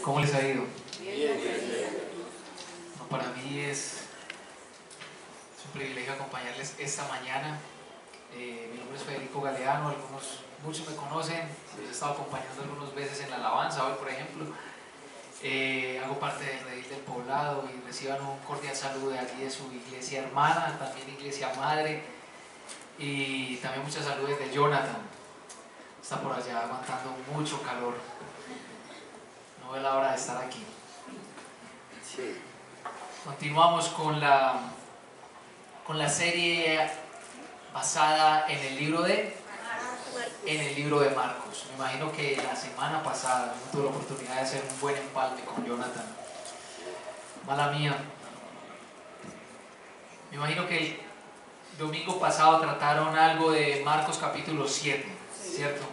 ¿Cómo les ha ido? Bien. No, para mí es un privilegio acompañarles esta mañana. Mi nombre es Federico Galeano, muchos me conocen, los he estado acompañando algunas veces en la alabanza, hoy por ejemplo. Hago parte del Redil del Poblado y reciban un cordial saludo de allí de su iglesia hermana, también iglesia madre, y también muchas saludos de Jonathan. Está por allá aguantando mucho calor. No ve la hora de estar aquí. Sí. Continuamos con la serie basada en el libro de Marcos. Me imagino que la semana pasada no tuve la oportunidad de hacer un buen empalme con Jonathan. Mala mía. Me imagino que el domingo pasado trataron algo de Marcos capítulo 7, ¿cierto?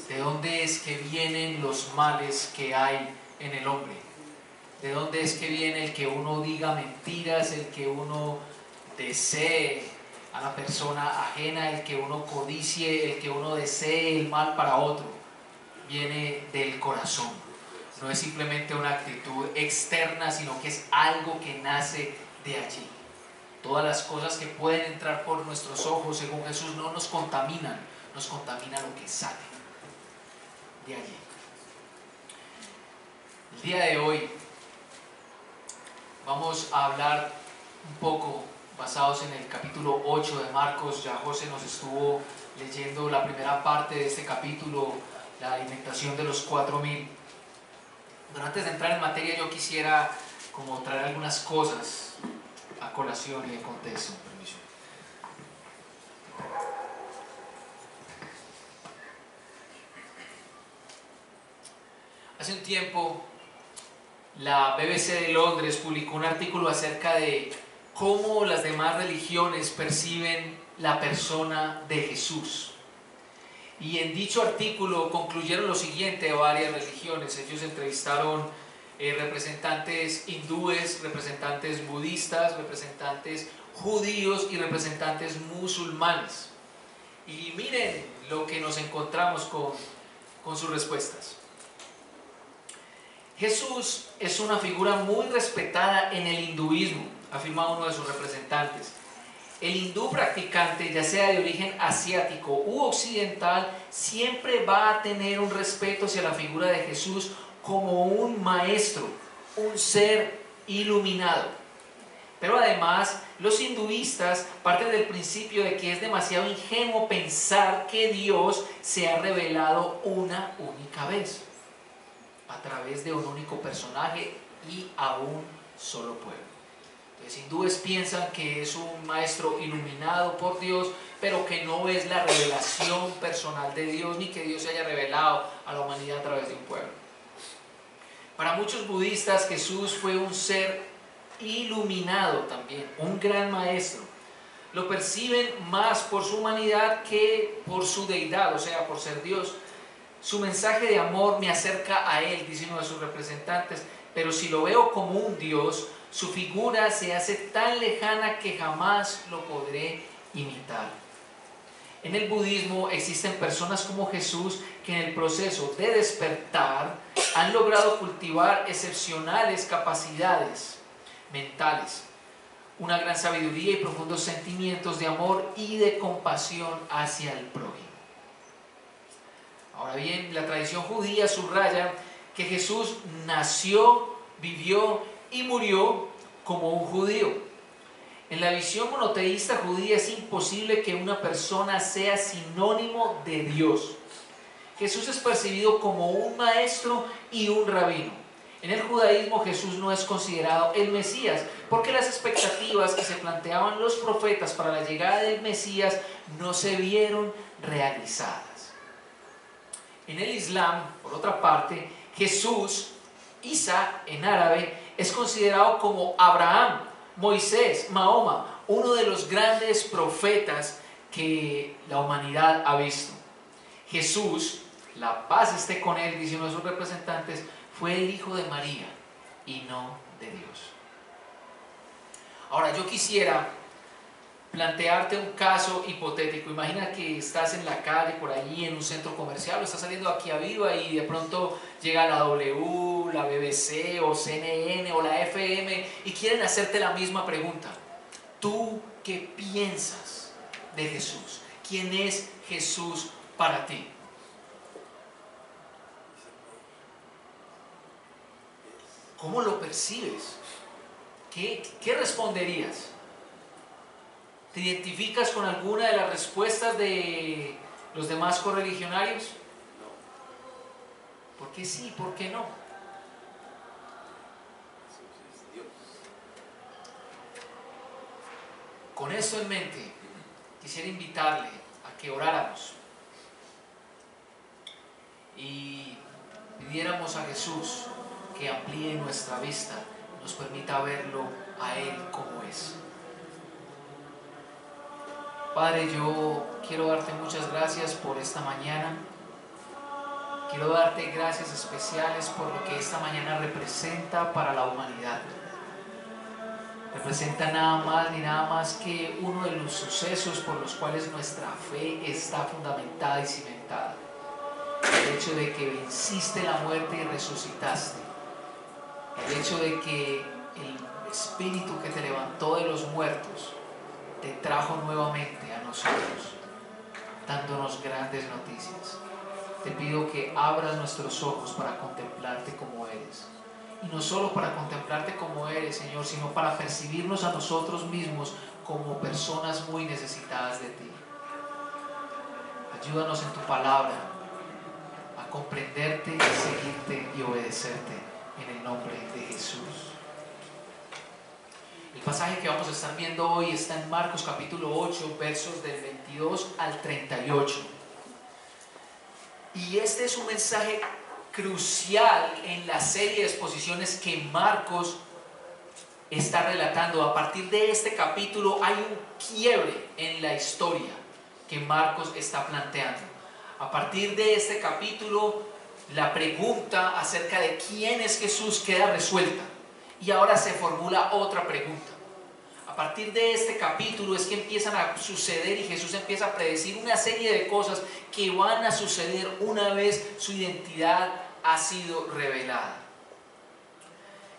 ¿De dónde es que vienen los males que hay en el hombre? ¿De dónde es que viene el que uno diga mentiras, el que uno desee a la persona ajena, el que uno codicie, el que uno desee el mal para otro? Viene del corazón. No es simplemente una actitud externa, sino que es algo que nace de allí. Todas las cosas que pueden entrar por nuestros ojos, según Jesús, no nos contaminan, nos contamina lo que sale de allí. El día de hoy vamos a hablar un poco basados en el capítulo 8 de Marcos. Ya José nos estuvo leyendo la primera parte de este capítulo, la alimentación de los 4,000. Pero antes de entrar en materia, yo quisiera como traer algunas cosas a colación y en contexto. Permiso. Hace un tiempo la BBC de Londres publicó un artículo acerca de cómo las demás religiones perciben la persona de Jesús. Y en dicho artículo concluyeron lo siguiente de varias religiones. Ellos entrevistaron representantes hindúes, representantes budistas, representantes judíos y representantes musulmanes. Y miren lo que nos encontramos con sus respuestas. Jesús es una figura muy respetada en el hinduismo, afirma uno de sus representantes. El hindú practicante, ya sea de origen asiático u occidental, siempre va a tener un respeto hacia la figura de Jesús como un maestro, un ser iluminado. Pero además, los hinduistas parten del principio de que es demasiado ingenuo pensar que Dios se ha revelado una única vez, a través de un único personaje y a un solo pueblo. Los hindúes piensan que es un maestro iluminado por Dios, pero que no es la revelación personal de Dios, ni que Dios se haya revelado a la humanidad a través de un pueblo. Para muchos budistas, Jesús fue un ser iluminado también, un gran maestro. Lo perciben más por su humanidad que por su deidad, o sea, por ser Dios. Su mensaje de amor me acerca a Él, dice uno de sus representantes, pero si lo veo como un Dios, su figura se hace tan lejana que jamás lo podré imitar. En el budismo existen personas como Jesús que en el proceso de despertar han logrado cultivar excepcionales capacidades mentales, una gran sabiduría y profundos sentimientos de amor y de compasión hacia el prójimo. Ahora bien, la tradición judía subraya que Jesús nació, vivió y murió como un judío. En la visión monoteísta judía es imposible que una persona sea sinónimo de Dios. Jesús es percibido como un maestro y un rabino. En el judaísmo Jesús no es considerado el Mesías, porque las expectativas que se planteaban los profetas para la llegada del Mesías no se vieron realizadas. En el Islam, por otra parte, Jesús, Isa en árabe, es considerado como Abraham, Moisés, Mahoma, uno de los grandes profetas que la humanidad ha visto. Jesús, la paz esté con él, dice uno de sus representantes, fue el hijo de María y no de Dios. Ahora yo quisiera plantearte un caso hipotético. Imagina que estás en la calle, por allí, en un centro comercial, o estás saliendo aquí a Viva y de pronto llega la W, la BBC o CNN o la FM y quieren hacerte la misma pregunta. ¿Tú qué piensas de Jesús? ¿Quién es Jesús para ti? ¿Cómo lo percibes? ¿Qué responderías? ¿Te identificas con alguna de las respuestas de los demás correligionarios? No. ¿Por qué sí? ¿Por qué no? Jesús es Dios. Con esto en mente, quisiera invitarle a que oráramos y pidiéramos a Jesús que amplíe nuestra vista, nos permita verlo a Él como es. Padre, yo quiero darte muchas gracias por esta mañana. Quiero darte gracias especiales por lo que esta mañana representa para la humanidad. Representa nada más ni nada más que uno de los sucesos por los cuales nuestra fe está fundamentada y cimentada. El hecho de que venciste la muerte y resucitaste. El hecho de que el Espíritu que te levantó de los muertos te trajo nuevamente a nosotros, dándonos grandes noticias. Te pido que abras nuestros ojos para contemplarte como eres. Y no solo para contemplarte como eres, Señor, sino para percibirnos a nosotros mismos como personas muy necesitadas de ti. Ayúdanos en tu palabra a comprenderte, seguirte y obedecerte en el nombre de Jesús. El pasaje que vamos a estar viendo hoy está en Marcos capítulo 8, versos del 22 al 38. Y este es un mensaje crucial en la serie de exposiciones que Marcos está relatando. A partir de este capítulo hay un quiebre en la historia que Marcos está planteando. A partir de este capítulo, la pregunta acerca de quién es Jesús queda resuelta. Y ahora se formula otra pregunta. A partir de este capítulo es que empiezan a suceder y Jesús empieza a predecir una serie de cosas que van a suceder una vez su identidad ha sido revelada.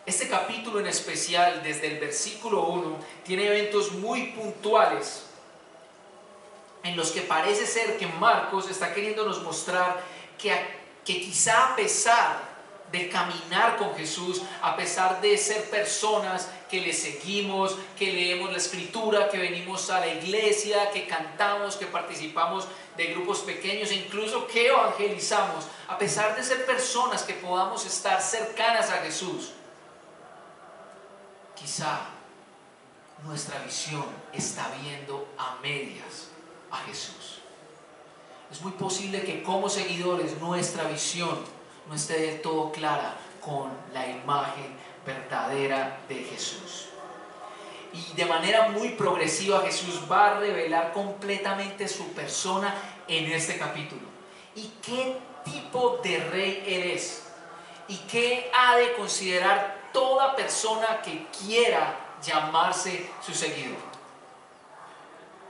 Este capítulo en especial, desde el versículo 1, tiene eventos muy puntuales en los que parece ser que Marcos está queriéndonos mostrar que quizá a pesar de caminar con Jesús, a pesar de ser personas que le seguimos, que leemos la escritura, que venimos a la iglesia, que cantamos, que participamos de grupos pequeños e incluso que evangelizamos, a pesar de ser personas que podamos estar cercanas a Jesús, quizá nuestra visión está viendo a medias a Jesús. Es muy posible que como seguidores nuestra visión no esté del todo clara con la imagen verdadera de Jesús. Y de manera muy progresiva Jesús va a revelar completamente su persona en este capítulo. ¿Y qué tipo de rey eres? ¿Y qué ha de considerar toda persona que quiera llamarse su seguidor?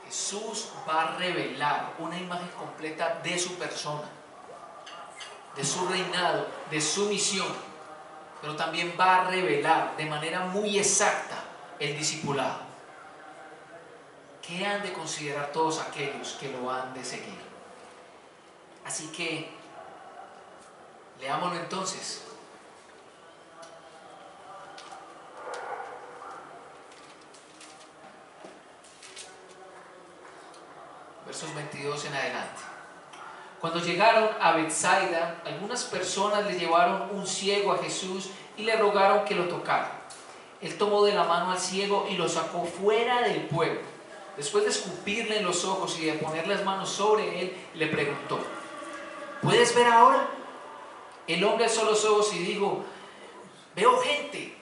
Jesús va a revelar una imagen completa de su persona, de su reinado, de su misión, pero también va a revelar de manera muy exacta el discipulado. ¿Qué han de considerar todos aquellos que lo han de seguir? Así que, leámoslo entonces. Versos 22 en adelante. Cuando llegaron a Betsaida, algunas personas le llevaron un ciego a Jesús y le rogaron que lo tocara. Él tomó de la mano al ciego y lo sacó fuera del pueblo. Después de escupirle en los ojos y de poner las manos sobre él, le preguntó: ¿puedes ver ahora? El hombre alzó los ojos y dijo: veo gente,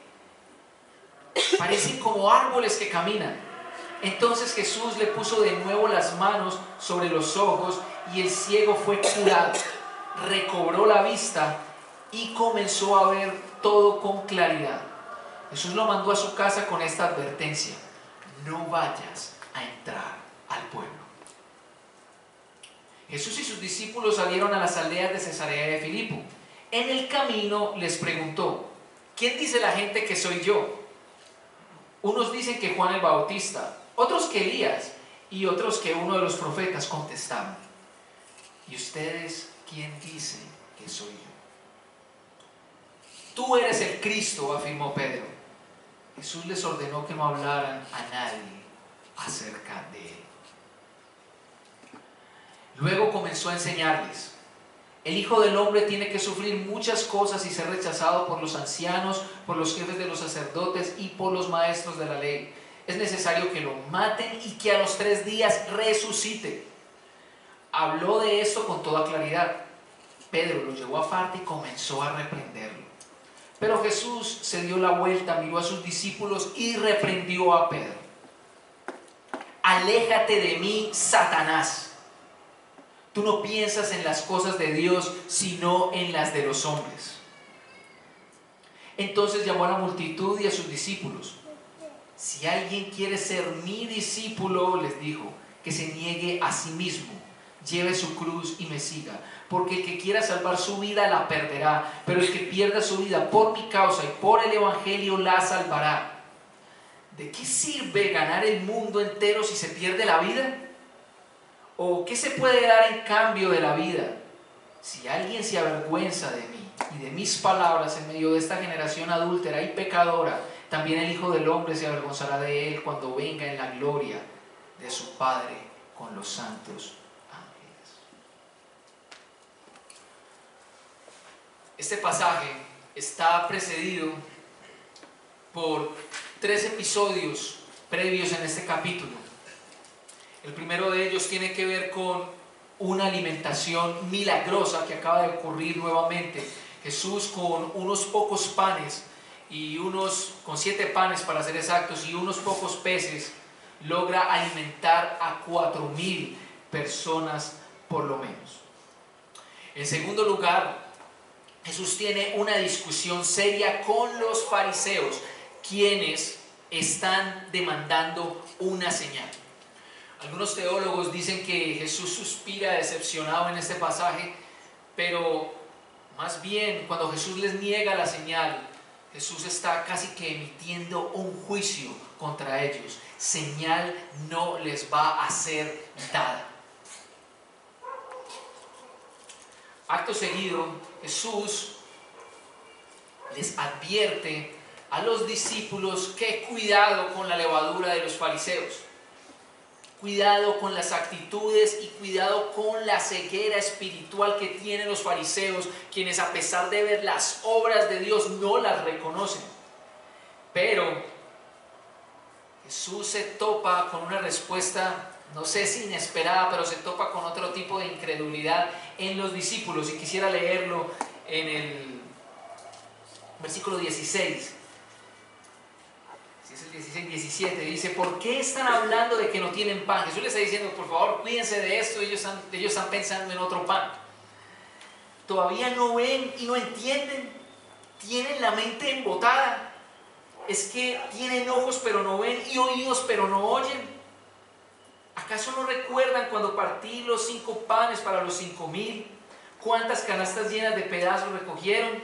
parecen como árboles que caminan. Entonces Jesús le puso de nuevo las manos sobre los ojos y el ciego fue curado, recobró la vista y comenzó a ver todo con claridad. Jesús lo mandó a su casa con esta advertencia: no vayas a entrar al pueblo. Jesús y sus discípulos salieron a las aldeas de Cesarea de Filipo. En el camino les preguntó: ¿quién dice la gente que soy yo? Unos dicen que Juan el Bautista, otros que Elías y otros que uno de los profetas. Contestaron: ¿y ustedes quién dicen que soy yo? Tú eres el Cristo, afirmó Pedro. Jesús les ordenó que no hablaran a nadie acerca de él. Luego comenzó a enseñarles: el Hijo del Hombre tiene que sufrir muchas cosas y ser rechazado por los ancianos, por los jefes de los sacerdotes y por los maestros de la ley. Es necesario que lo maten y que a los 3 días resucite. Habló de esto con toda claridad. Pedro lo llevó aparte y comenzó a reprenderlo. Pero Jesús se dio la vuelta, miró a sus discípulos y reprendió a Pedro: aléjate de mí, Satanás. Tú no piensas en las cosas de Dios, sino en las de los hombres. Entonces llamó a la multitud y a sus discípulos. Si alguien quiere ser mi discípulo, les dijo, que se niegue a sí mismo, lleve su cruz y me siga. Porque el que quiera salvar su vida la perderá, pero el que pierda su vida por mi causa y por el evangelio la salvará. ¿De qué sirve ganar el mundo entero si se pierde la vida? ¿O qué se puede dar en cambio de la vida? Si alguien se avergüenza de mí y de mis palabras en medio de esta generación adúltera y pecadora, también el Hijo del Hombre se avergonzará de él cuando venga en la gloria de su Padre con los santos ángeles. Este pasaje está precedido por 3 episodios previos en este capítulo. El primero de ellos tiene que ver con una alimentación milagrosa que acaba de ocurrir nuevamente. Jesús con unos pocos panes con 7 panes para ser exactos y unos pocos peces logra alimentar a 4,000 personas por lo menos. En segundo lugar, Jesús tiene una discusión seria con los fariseos, quienes están demandando una señal. Algunos teólogos dicen que Jesús suspira decepcionado en este pasaje, pero más bien cuando Jesús les niega la señal, Jesús está casi que emitiendo un juicio contra ellos. Señal no les va a ser dada. Acto seguido, Jesús les advierte a los discípulos que cuidado con la levadura de los fariseos. Cuidado con las actitudes y cuidado con la ceguera espiritual que tienen los fariseos, quienes a pesar de ver las obras de Dios no las reconocen. Pero Jesús se topa con una respuesta, no sé si inesperada, pero se topa con otro tipo de incredulidad en los discípulos. Y quisiera leerlo en el versículo 16. Es el 16, 17, dice: ¿por qué están hablando de que no tienen pan? Jesús les está diciendo, por favor, cuídense de esto. Ellos están pensando en otro pan. Todavía no ven y no entienden. Tienen la mente embotada. Es que tienen ojos pero no ven y oídos pero no oyen. ¿Acaso no recuerdan cuando partí los 5 panes para los 5,000? ¿Cuántas canastas llenas de pedazos recogieron?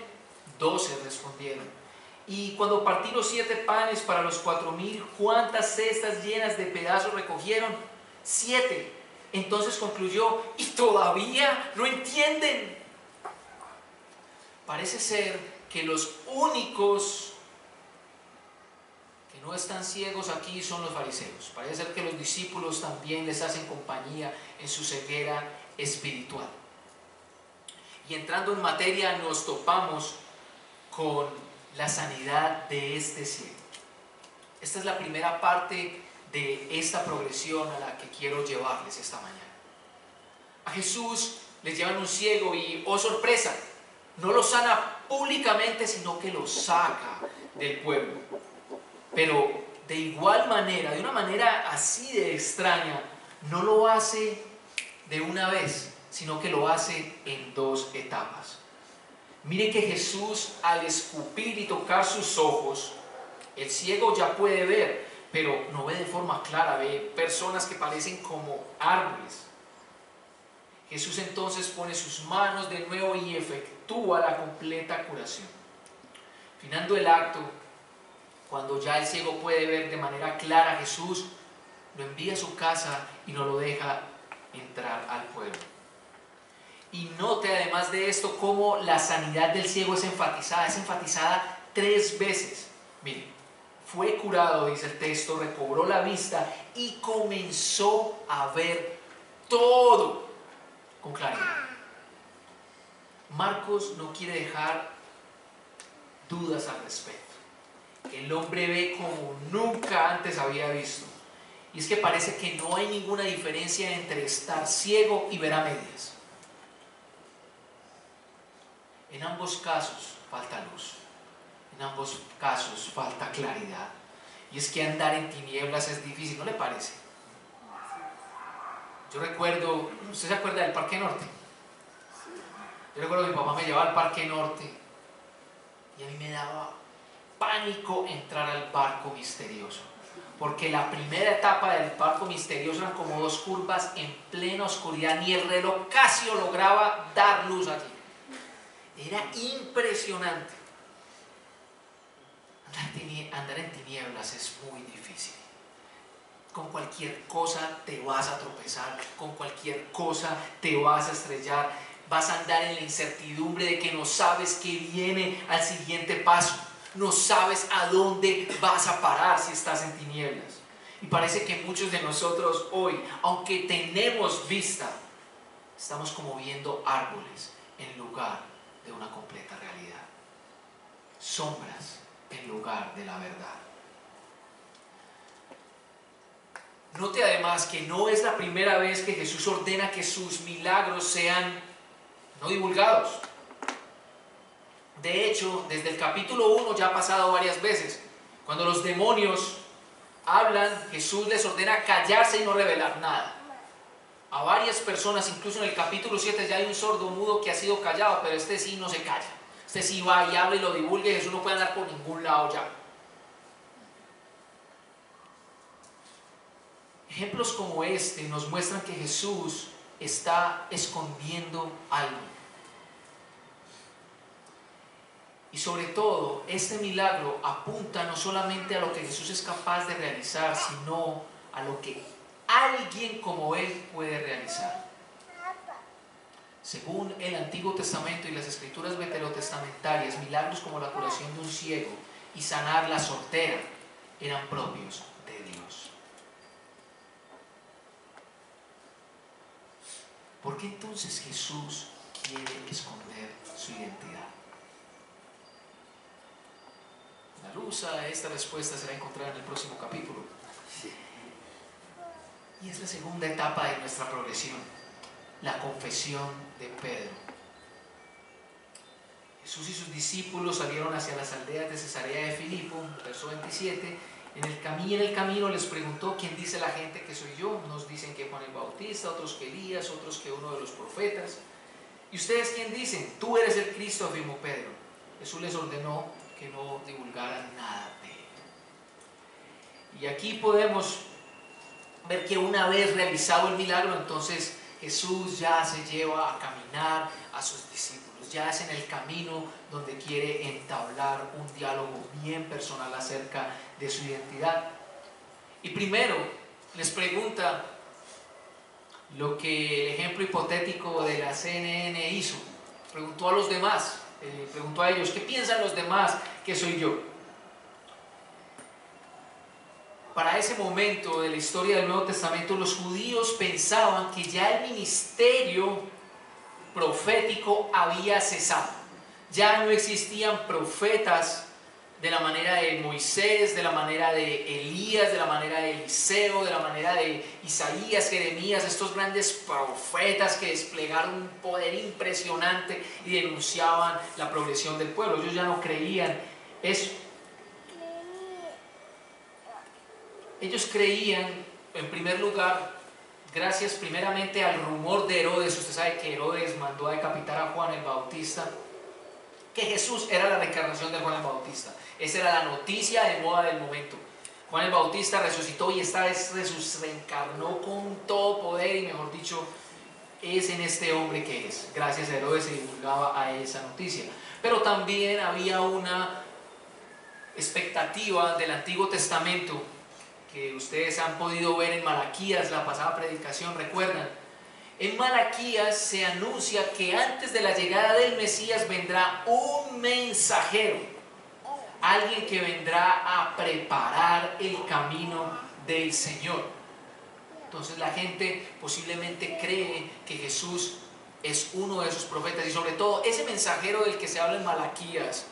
12 respondieron. Y cuando partí los 7 panes para los 4,000, ¿cuántas cestas llenas de pedazos recogieron? 7. Entonces concluyó: ¿y todavía no entienden? Parece ser que los únicos que no están ciegos aquí son los fariseos. Parece ser que los discípulos también les hacen compañía en su ceguera espiritual. Y entrando en materia, nos topamos con la sanidad de este ciego. Esta es la primera parte de esta progresión a la que quiero llevarles esta mañana. A Jesús les llevan un ciego y, oh sorpresa, no lo sana públicamente, sino que lo saca del pueblo. Pero de igual manera, de una manera así de extraña, no lo hace de una vez, sino que lo hace en 2 etapas. Mire que Jesús, al escupir y tocar sus ojos, el ciego ya puede ver, pero no ve de forma clara, ve personas que parecen como árboles. Jesús entonces pone sus manos de nuevo y efectúa la completa curación. Finando el acto, cuando ya el ciego puede ver de manera clara, Jesús lo envía a su casa y no lo deja entrar al pueblo. Y note además de esto cómo la sanidad del ciego es enfatizada 3 veces. Miren, fue curado, dice el texto, recobró la vista y comenzó a ver todo con claridad. Marcos no quiere dejar dudas al respecto. El hombre ve como nunca antes había visto. Y es que parece que no hay ninguna diferencia entre estar ciego y ver a medias. En ambos casos falta luz. En ambos casos falta claridad. Y es que andar en tinieblas es difícil, ¿no le parece? Yo recuerdo, ¿usted se acuerda del Parque Norte? Yo recuerdo que mi papá me llevaba al Parque Norte y a mí me daba pánico entrar al barco misterioso. Porque la primera etapa del barco misterioso eran como 2 curvas en plena oscuridad, ni el reloj Casio lograba dar luz allí. Era impresionante. Andar en tinieblas es muy difícil. Con cualquier cosa te vas a tropezar, con cualquier cosa te vas a estrellar, vas a andar en la incertidumbre de que no sabes qué viene al siguiente paso, no sabes a dónde vas a parar si estás en tinieblas. Y parece que muchos de nosotros hoy, aunque tenemos vista, estamos como viendo árboles en lugar de una completa realidad, sombras en lugar de la verdad. Note además que no es la primera vez que Jesús ordena que sus milagros sean no divulgados. De hecho, desde el capítulo 1 ya ha pasado varias veces. Cuando los demonios hablan, Jesús les ordena callarse y no revelar nada. A varias personas, incluso en el capítulo 7 ya hay un sordo mudo que ha sido callado, pero este sí no se calla. Este sí va y habla y lo divulga y Jesús no puede andar por ningún lado ya. Ejemplos como este nos muestran que Jesús está escondiendo algo. Y sobre todo, este milagro apunta no solamente a lo que Jesús es capaz de realizar, sino a lo que alguien como Él puede realizar. Según el Antiguo Testamento y las Escrituras veterotestamentarias, milagros como la curación de un ciego y sanar la sordera eran propios de Dios. ¿Por qué entonces Jesús quiere esconder su identidad? La luz a esta respuesta será encontrada en el próximo capítulo. Y es la segunda etapa de nuestra progresión, la confesión de Pedro. Jesús y sus discípulos salieron hacia las aldeas de Cesarea de Filipo, verso 27. En el camino les preguntó: ¿quién dice la gente que soy yo? Unos dicen que Juan el Bautista, otros que Elías, otros que uno de los profetas. ¿Y ustedes quién dicen? Tú eres el Cristo, afirmó Pedro. Jesús les ordenó que no divulgaran nada de él. Y aquí podemos ver que una vez realizado el milagro, entonces Jesús ya se lleva a caminar a sus discípulos, ya es en el camino donde quiere entablar un diálogo bien personal acerca de su identidad. Y primero les pregunta lo que el ejemplo hipotético de la CNN hizo. Preguntó a los demás, preguntó a ellos: ¿qué piensan los demás que soy yo? Para ese momento de la historia del Nuevo Testamento, los judíos pensaban que ya el ministerio profético había cesado. Ya no existían profetas de la manera de Moisés, de la manera de Elías, de la manera de Eliseo, de la manera de Isaías, Jeremías, estos grandes profetas que desplegaron un poder impresionante y denunciaban la progresión del pueblo. Ellos ya no creían eso. Ellos creían, en primer lugar, gracias primeramente al rumor de Herodes. Usted sabe que Herodes mandó a decapitar a Juan el Bautista, que Jesús era la reencarnación de Juan el Bautista. Esa era la noticia de moda del momento. Juan el Bautista resucitó y esta vez reencarnó con todo poder y, mejor dicho, es en este hombre que es. Gracias a Herodes se divulgaba a esa noticia. Pero también había una expectativa del Antiguo Testamento que ustedes han podido ver en Malaquías, la pasada predicación, ¿recuerdan? En Malaquías se anuncia que antes de la llegada del Mesías vendrá un mensajero, alguien que vendrá a preparar el camino del Señor. Entonces la gente posiblemente cree que Jesús es uno de esos profetas, y sobre todo ese mensajero del que se habla en Malaquías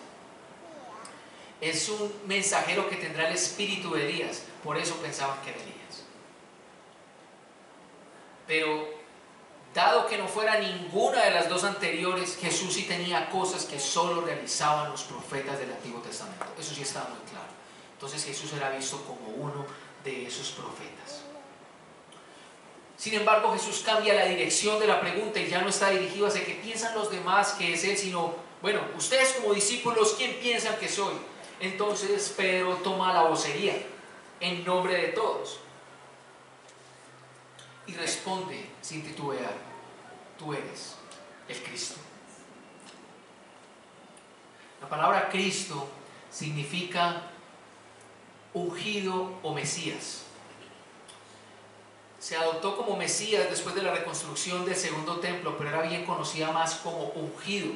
es un mensajero que tendrá el espíritu de Elías. Por eso pensaban que era Elías. Pero dado que no fuera ninguna de las dos anteriores, Jesús sí tenía cosas que solo realizaban los profetas del Antiguo Testamento. Eso sí estaba muy claro. Entonces Jesús era visto como uno de esos profetas. Sin embargo, Jesús cambia la dirección de la pregunta y ya no está dirigido hacia qué piensan los demás que es Él, sino, bueno, ustedes como discípulos, ¿quién piensan que soy? Entonces Pedro toma la vocería en nombre de todos y responde sin titubear: tú eres el Cristo. La palabra Cristo significa ungido o Mesías. Se adoptó como Mesías después de la reconstrucción del segundo templo, pero era bien conocida más como ungido.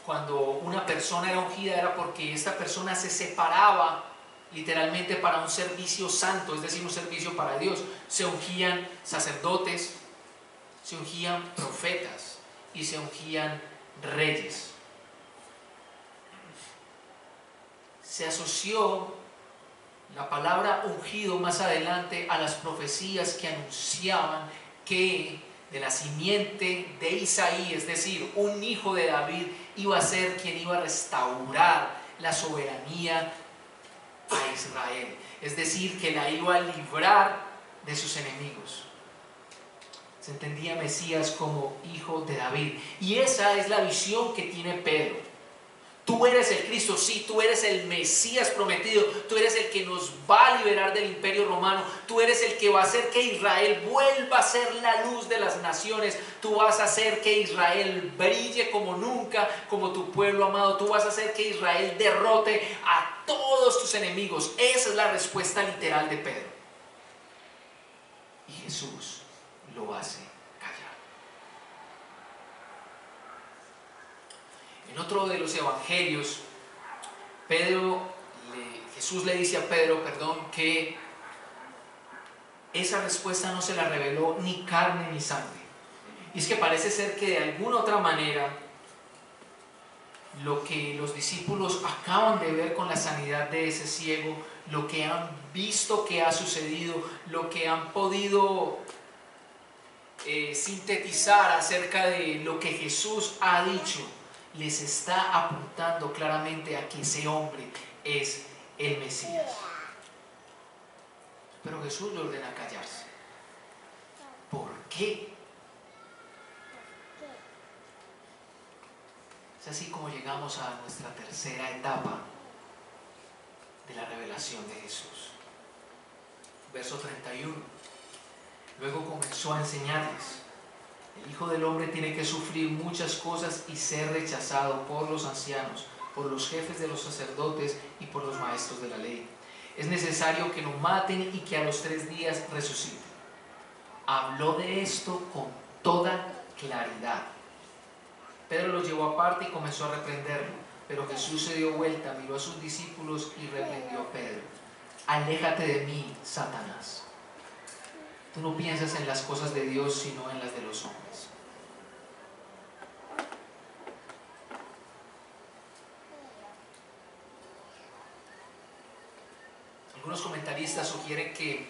Cuando una persona era ungida era porque esta persona se separaba literalmente para un servicio santo, es decir, un servicio para Dios. Se ungían sacerdotes, se ungían profetas y se ungían reyes. Se asoció la palabra ungido más adelante a las profecías que anunciaban que de la simiente de Isaí, es decir, un hijo de David, iba a ser quien iba a restaurar la soberanía a Israel, es decir, que la iba a librar de sus enemigos. Se entendía Mesías como hijo de David, y esa es la visión que tiene Pedro. Tú eres el Cristo, sí, tú eres el Mesías prometido, tú eres el que nos va a liberar del imperio romano, tú eres el que va a hacer que Israel vuelva a ser la luz de las naciones, tú vas a hacer que Israel brille como nunca, como tu pueblo amado, tú vas a hacer que Israel derrote a todos tus enemigos. Esa es la respuesta literal de Pedro. Y Jesús lo hace. En otro de los evangelios, Jesús le dice a Pedro, que esa respuesta no se la reveló ni carne ni sangre. Y es que parece ser que de alguna otra manera, lo que los discípulos acaban de ver con la sanidad de ese ciego, lo que han visto que ha sucedido, lo que han podido sintetizar acerca de lo que Jesús ha dicho, les está apuntando claramente a que ese hombre es el Mesías. Pero Jesús le ordena callarse. ¿Por qué? Es así como llegamos a nuestra tercera etapa de la revelación de Jesús. Verso 31. Luego comenzó a enseñarles: el Hijo del Hombre tiene que sufrir muchas cosas y ser rechazado por los ancianos, por los jefes de los sacerdotes y por los maestros de la ley. Es necesario que lo maten y que a los 3 días resucite. Habló de esto con toda claridad. Pedro lo llevó aparte y comenzó a reprenderlo, pero Jesús se dio vuelta, miró a sus discípulos y reprendió a Pedro: aléjate de mí, Satanás. Tú no piensas en las cosas de Dios, sino en las de los hombres. Algunos comentaristas sugieren que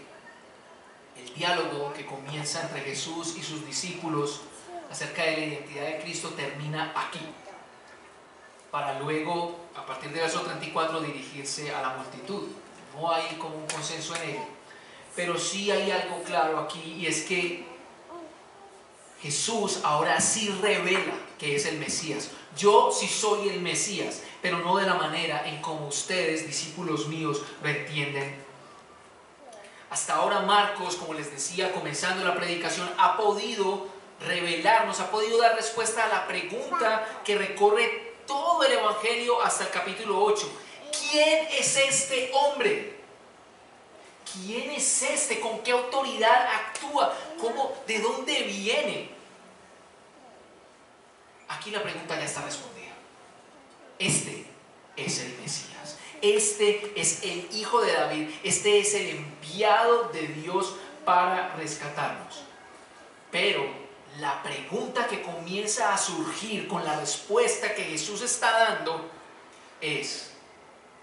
el diálogo que comienza entre Jesús y sus discípulos acerca de la identidad de Cristo termina aquí, para luego, a partir del verso 34, dirigirse a la multitud. No hay como un consenso en ello, pero sí hay algo claro aquí, y es que Jesús ahora sí revela que es el Mesías. Yo sí soy el Mesías, pero no de la manera en como ustedes, discípulos míos, lo entienden Hasta ahora Marcos, como les decía, comenzando la predicación, ha podido revelarnos, ha podido dar respuesta a la pregunta que recorre todo el Evangelio hasta el capítulo 8. ¿Quién es este hombre? ¿Quién es este? ¿Con qué autoridad actúa? ¿Cómo? ¿De dónde viene? Aquí la pregunta ya está respondida. Este es el Mesías. Este es el Hijo de David. Este es el enviado de Dios para rescatarnos. Pero la pregunta que comienza a surgir con la respuesta que Jesús está dando es: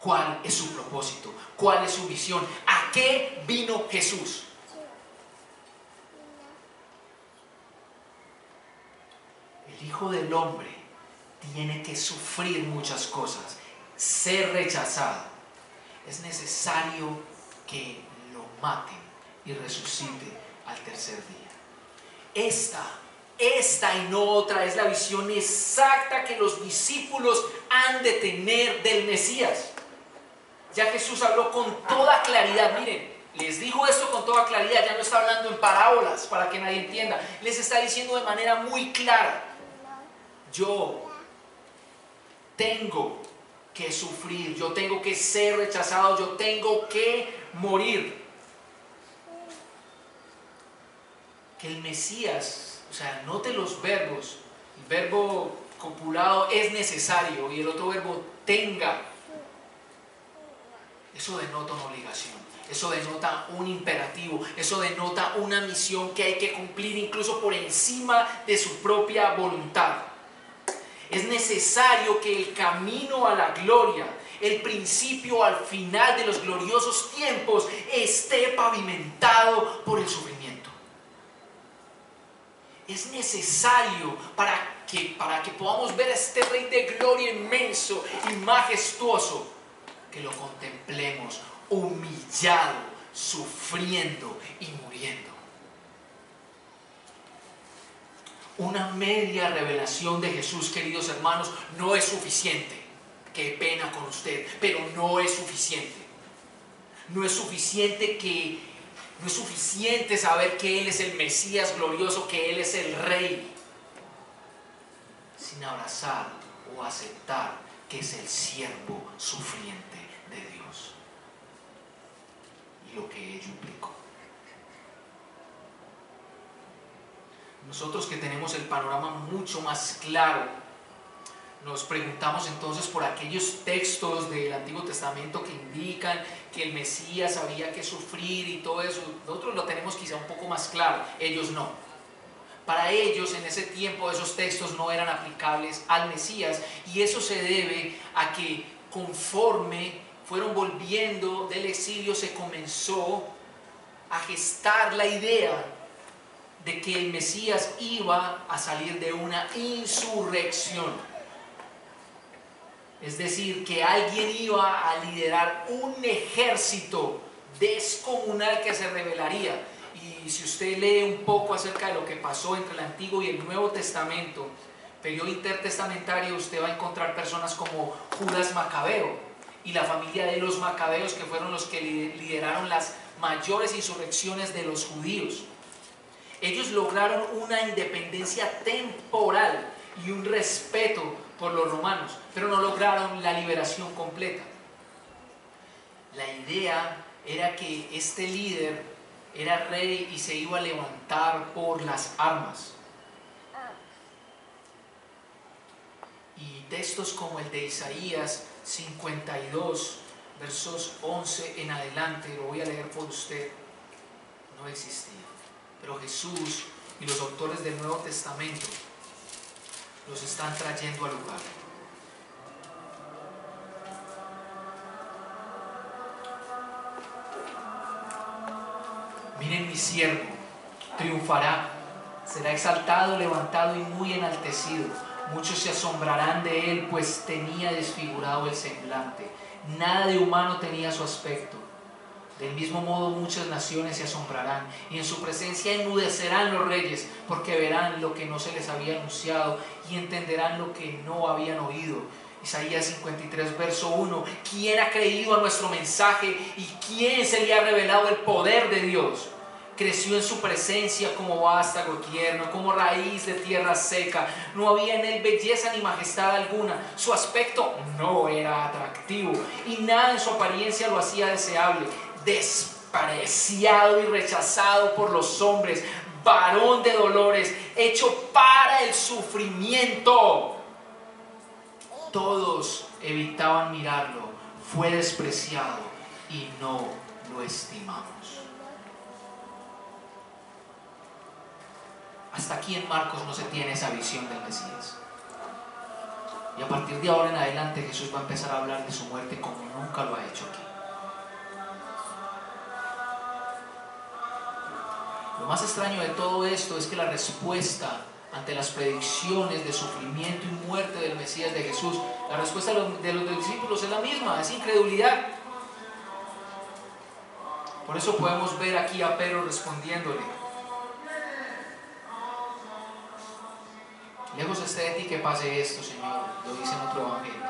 ¿cuál es su propósito? ¿Cuál es su visión? ¿A qué vino Jesús? El Hijo del Hombre tiene que sufrir muchas cosas, ser rechazado. Es necesario que lo maten y resucite al tercer día. Esta y no otra es la visión exacta que los discípulos han de tener del Mesías. Ya Jesús habló con toda claridad. Miren, les dijo esto con toda claridad. Ya no está hablando en parábolas para que nadie entienda. Les está diciendo de manera muy clara: yo tengo que sufrir, yo tengo que ser rechazado, yo tengo que morir. Que el Mesías, o sea, note los verbos. El verbo copulado es necesario y el otro verbo tenga. Eso denota una obligación, eso denota un imperativo, eso denota una misión que hay que cumplir incluso por encima de su propia voluntad. Es necesario que el camino a la gloria, el principio al final de los gloriosos tiempos, esté pavimentado por el sufrimiento. Es necesario para que podamos ver a este Rey de gloria inmenso y majestuoso, que lo contemplemos humillado, sufriendo y muriendo. Una media revelación de Jesús, queridos hermanos, no es suficiente. Qué pena con usted, pero no es suficiente. No es suficiente saber que Él es el Mesías glorioso, que Él es el Rey, sin abrazar o aceptar que es el siervo sufriente de Dios y lo que ello implicó. Nosotros que tenemos el panorama mucho más claro, nos preguntamos entonces por aquellos textos del Antiguo Testamento que indican que el Mesías había que sufrir y todo eso. Nosotros lo tenemos quizá un poco más claro, ellos no. Para ellos en ese tiempo esos textos no eran aplicables al Mesías, y eso se debe a que conforme fueron volviendo del exilio se comenzó a gestar la idea de que el Mesías iba a salir de una insurrección. Es decir, que alguien iba a liderar un ejército descomunal que se rebelaría. Y si usted lee un poco acerca de lo que pasó entre el Antiguo y el Nuevo Testamento, periodo intertestamentario, usted va a encontrar personas como Judas Macabeo y la familia de los Macabeos, que fueron los que lideraron las mayores insurrecciones de los judíos. Ellos lograron una independencia temporal y un respeto por los romanos, pero no lograron la liberación completa. La idea era que este líder era rey y se iba a levantar por las armas. Y textos como el de Isaías 52, versos 11 en adelante, lo voy a leer por usted, no existían. Pero Jesús y los autores del Nuevo Testamento los están trayendo al lugar. Miren, mi siervo triunfará, será exaltado, levantado y muy enaltecido. Muchos se asombrarán de él, pues tenía desfigurado el semblante. Nada de humano tenía su aspecto. Del mismo modo muchas naciones se asombrarán, y en su presencia enmudecerán los reyes, porque verán lo que no se les había anunciado y entenderán lo que no habían oído. Isaías 53, verso 1. ¿Quién ha creído a nuestro mensaje y quién se le ha revelado el poder de Dios? Creció en su presencia como vástago tierno, como raíz de tierra seca. No había en él belleza ni majestad alguna. Su aspecto no era atractivo y nada en su apariencia lo hacía deseable. Despreciado y rechazado por los hombres, varón de dolores, hecho para el sufrimiento. Todos evitaban mirarlo, fue despreciado y no lo estimamos. Hasta aquí en Marcos no se tiene esa visión del Mesías. Y a partir de ahora en adelante Jesús va a empezar a hablar de su muerte como nunca lo ha hecho aquí. Lo más extraño de todo esto es que la respuesta ante las predicciones de sufrimiento y muerte del Mesías de Jesús, la respuesta de los discípulos es la misma, es incredulidad. Por eso podemos ver aquí a Pedro respondiéndole: lejos esté de ti que pase esto, Señor. Lo dice en otro evangelio.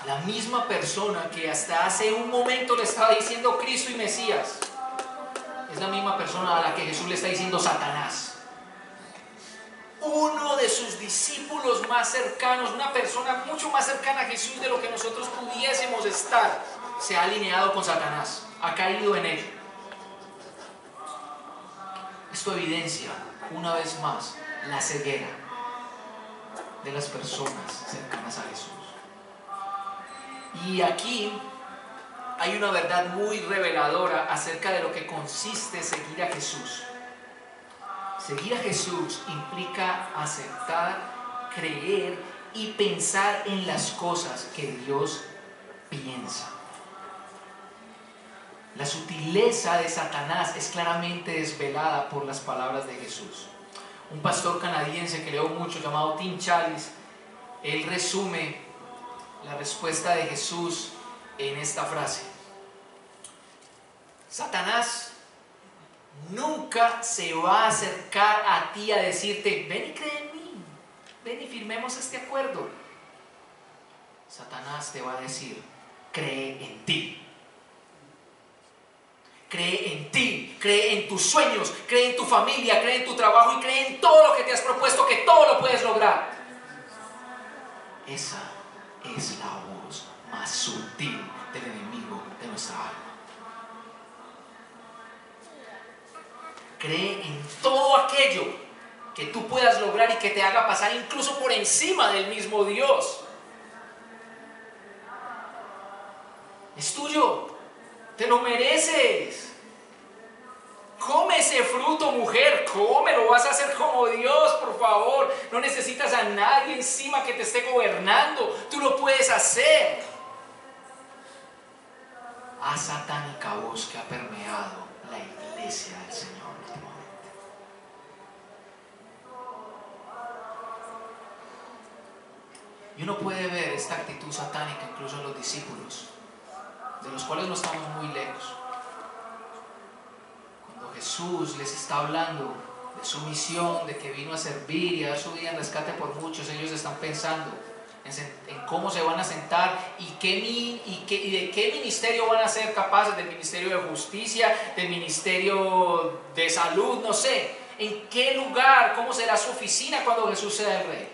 La misma persona que hasta hace un momento le estaba diciendo Cristo y Mesías, es la misma persona a la que Jesús le está diciendo Satanás. Uno de sus discípulos más cercanos, una persona mucho más cercana a Jesús de lo que nosotros pudiésemos estar, se ha alineado con Satanás, ha caído en él. Esto evidencia una vez más la ceguera de las personas cercanas a Jesús. Y aquí hay una verdad muy reveladora acerca de lo que consiste seguir a Jesús. Seguir a Jesús implica aceptar, creer y pensar en las cosas que Dios piensa. La sutileza de Satanás es claramente desvelada por las palabras de Jesús. Un pastor canadiense que leo mucho llamado Tim Challies, él resume la respuesta de Jesús en esta frase: Satanás nunca se va a acercar a ti a decirte, ven y cree en mí, ven y firmemos este acuerdo. Satanás te va a decir, cree en ti. Cree en ti, cree en tus sueños, cree en tu familia, cree en tu trabajo y cree en todo lo que te has propuesto, que todo lo puedes lograr. Esa es la voz más sutil del enemigo de nuestra alma. Cree en todo aquello que tú puedas lograr y que te haga pasar incluso por encima del mismo Dios. Es tuyo. Te lo mereces. Come ese fruto, mujer, cómelo, vas a ser como Dios, por favor. No necesitas a nadie encima que te esté gobernando. Tú lo puedes hacer. A satánica voz que ha permeado la iglesia del Señor últimamente. Y uno puede ver esta actitud satánica incluso en los discípulos, de los cuales no estamos muy lejos. Cuando Jesús les está hablando de su misión, de que vino a servir y a dar su vida en rescate por muchos, ellos están pensando en cómo se van a sentar y de qué ministerio van a ser capaces, del ministerio de justicia, del ministerio de salud, no sé, en qué lugar, cómo será su oficina cuando Jesús sea el rey.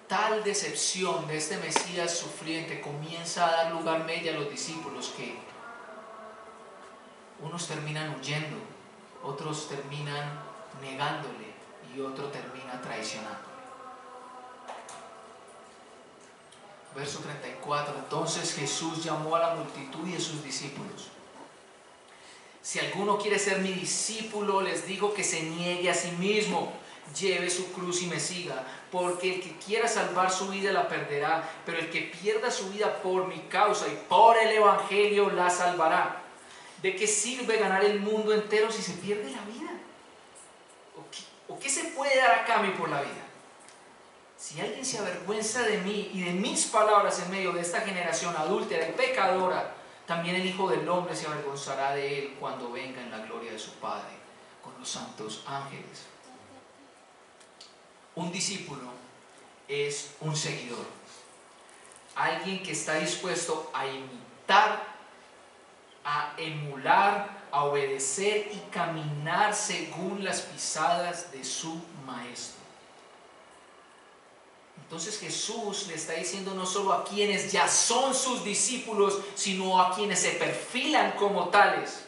Tal decepción de este Mesías sufriente comienza a dar lugar media a los discípulos, que unos terminan huyendo, otros terminan negándole y otro termina traicionándole. Verso 34. Entonces Jesús llamó a la multitud y a sus discípulos. Si alguno quiere ser mi discípulo, les digo que se niegue a sí mismo, lleve su cruz y me siga, porque el que quiera salvar su vida la perderá, pero el que pierda su vida por mi causa y por el evangelio la salvará. ¿De qué sirve ganar el mundo entero si se pierde la vida? ¿O qué se puede dar a cambio por la vida? Si alguien se avergüenza de mí y de mis palabras en medio de esta generación adúltera y pecadora, también el Hijo del Hombre se avergonzará de él cuando venga en la gloria de su Padre con los santos ángeles. Un discípulo es un seguidor, alguien que está dispuesto a imitar, a emular, a obedecer y caminar según las pisadas de su Maestro. Entonces Jesús le está diciendo no solo a quienes ya son sus discípulos, sino a quienes se perfilan como tales,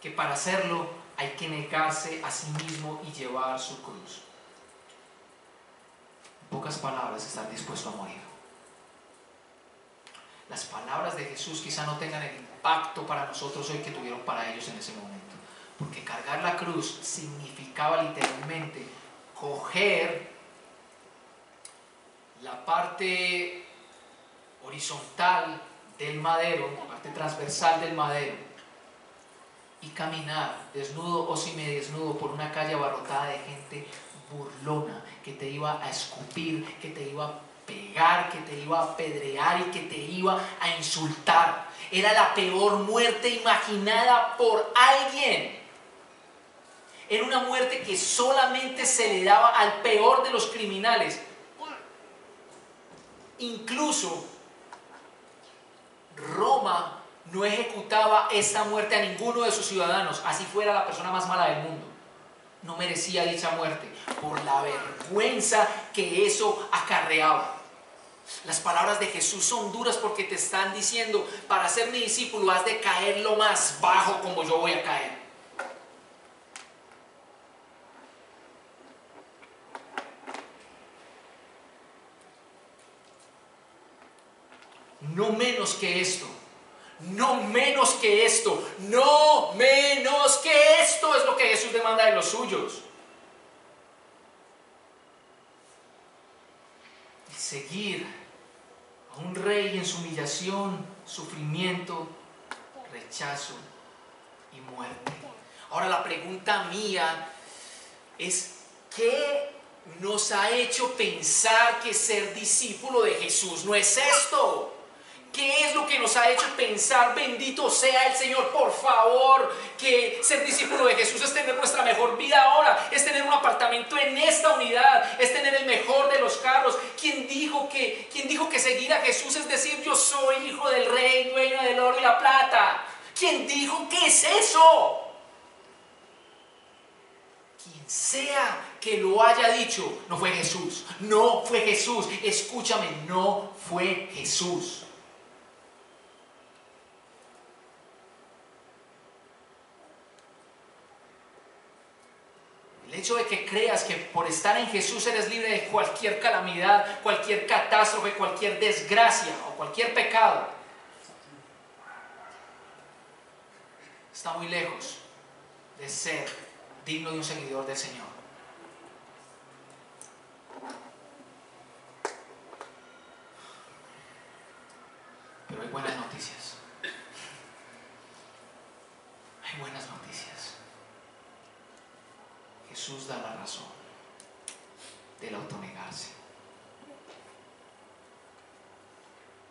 que para hacerlo hay que negarse a sí mismo y llevar su cruz. En pocas palabras, estar dispuesto a morir. Las palabras de Jesús quizá no tengan el impacto para nosotros hoy que tuvieron para ellos en ese momento, porque cargar la cruz significaba literalmente coger la parte horizontal del madero, la parte transversal del madero, y caminar desnudo o semidesnudo por una calle abarrotada de gente burlona que te iba a escupir, que te iba a pegar, que te iba a apedrear y que te iba a insultar. Era la peor muerte imaginada por alguien. Era una muerte que solamente se le daba al peor de los criminales. Incluso Roma no ejecutaba esta muerte a ninguno de sus ciudadanos, así fuera la persona más mala del mundo. No merecía dicha muerte por la vergüenza que eso acarreaba. Las palabras de Jesús son duras porque te están diciendo, para ser mi discípulo has de caer lo más bajo como yo voy a caer. No menos que esto, no menos que esto, no menos que esto es lo que Jesús demanda de los suyos. Y seguir a un rey en su humillación, sufrimiento, rechazo y muerte. Ahora la pregunta mía es, ¿qué nos ha hecho pensar que ser discípulo de Jesús no es esto? ¿Qué es lo que nos ha hecho pensar, bendito sea el Señor, por favor, que ser discípulo de Jesús es tener nuestra mejor vida ahora, es tener un apartamento en esta unidad, es tener el mejor de los carros? ¿Quién dijo que seguir a Jesús es decir yo soy hijo del rey, dueño del oro y la plata? ¿Quién dijo que es eso? Quien sea que lo haya dicho, no fue Jesús, no fue Jesús, escúchame, no fue Jesús. El hecho de que creas que por estar en Jesús eres libre de cualquier calamidad, cualquier catástrofe, cualquier desgracia o cualquier pecado, está muy lejos de ser digno de un seguidor del Señor. Pero hay buenas noticias. Hay buenas noticias. Jesús da la razón del autonegarse.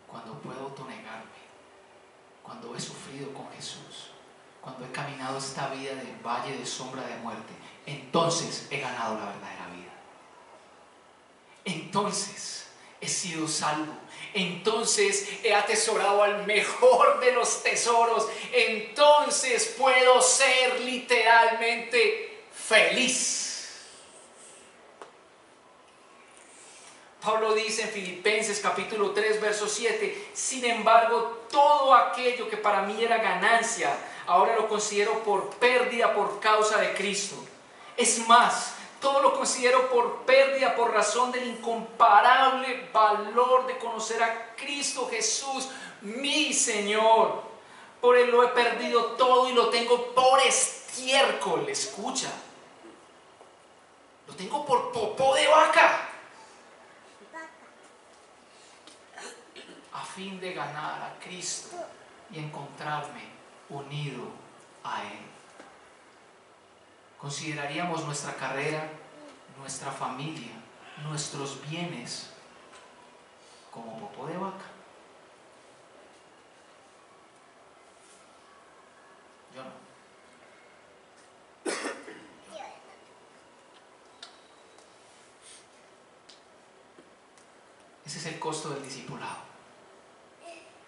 Cuando puedo autonegarme, cuando he sufrido con Jesús, cuando he caminado esta vida del valle de sombra de muerte, entonces he ganado la verdadera vida. Entonces he sido salvo. Entonces he atesorado al mejor de los tesoros. Entonces puedo ser literalmente feliz. Pablo dice en Filipenses capítulo 3 verso 7: sin embargo, todo aquello que para mí era ganancia, ahora lo considero por pérdida por causa de Cristo. Es más, todo lo considero por pérdida por razón del incomparable valor de conocer a Cristo Jesús, mi Señor. Por Él lo he perdido todo y lo tengo por estiércol. Escucha, lo tengo por popó de vaca, a fin de ganar a Cristo y encontrarme unido a Él. Consideraríamos nuestra carrera, nuestra familia, nuestros bienes como popó de vaca. yo no. Ese es el costo del discipulado.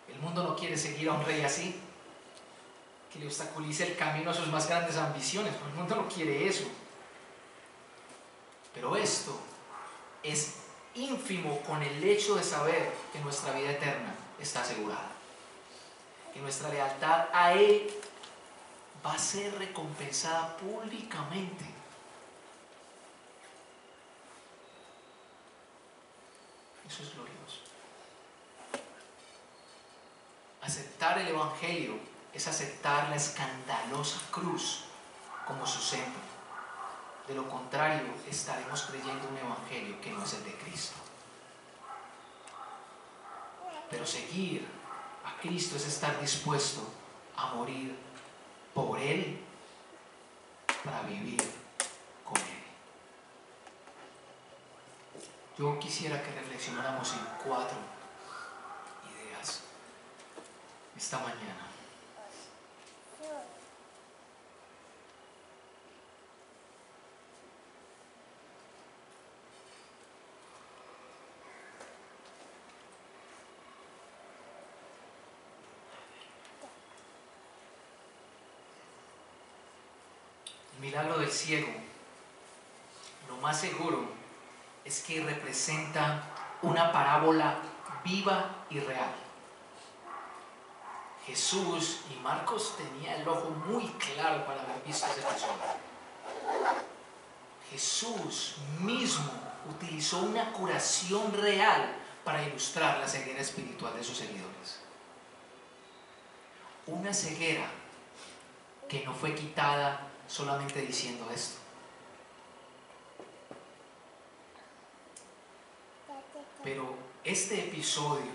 El mundo no quiere seguir a un rey así, que le obstaculice el camino a sus más grandes ambiciones. El mundo no quiere eso. Pero esto es ínfimo con el hecho de saber que nuestra vida eterna está asegurada, que nuestra lealtad a Él va a ser recompensada públicamente. Eso es glorioso. Aceptar el Evangelio es aceptar la escandalosa cruz como su centro. De lo contrario, estaremos creyendo un Evangelio que no es el de Cristo. Pero seguir a Cristo es estar dispuesto a morir por Él para vivir con Él. Yo quisiera que reflexionáramos en 4 ideas esta mañana. El milagro del ciego, lo más seguro es que representa una parábola viva y real. Jesús, y Marcos tenía el ojo muy claro para haber visto ese episodio. Jesús mismo utilizó una curación real para ilustrar la ceguera espiritual de sus seguidores. Una ceguera que no fue quitada solamente diciendo esto. Pero este episodio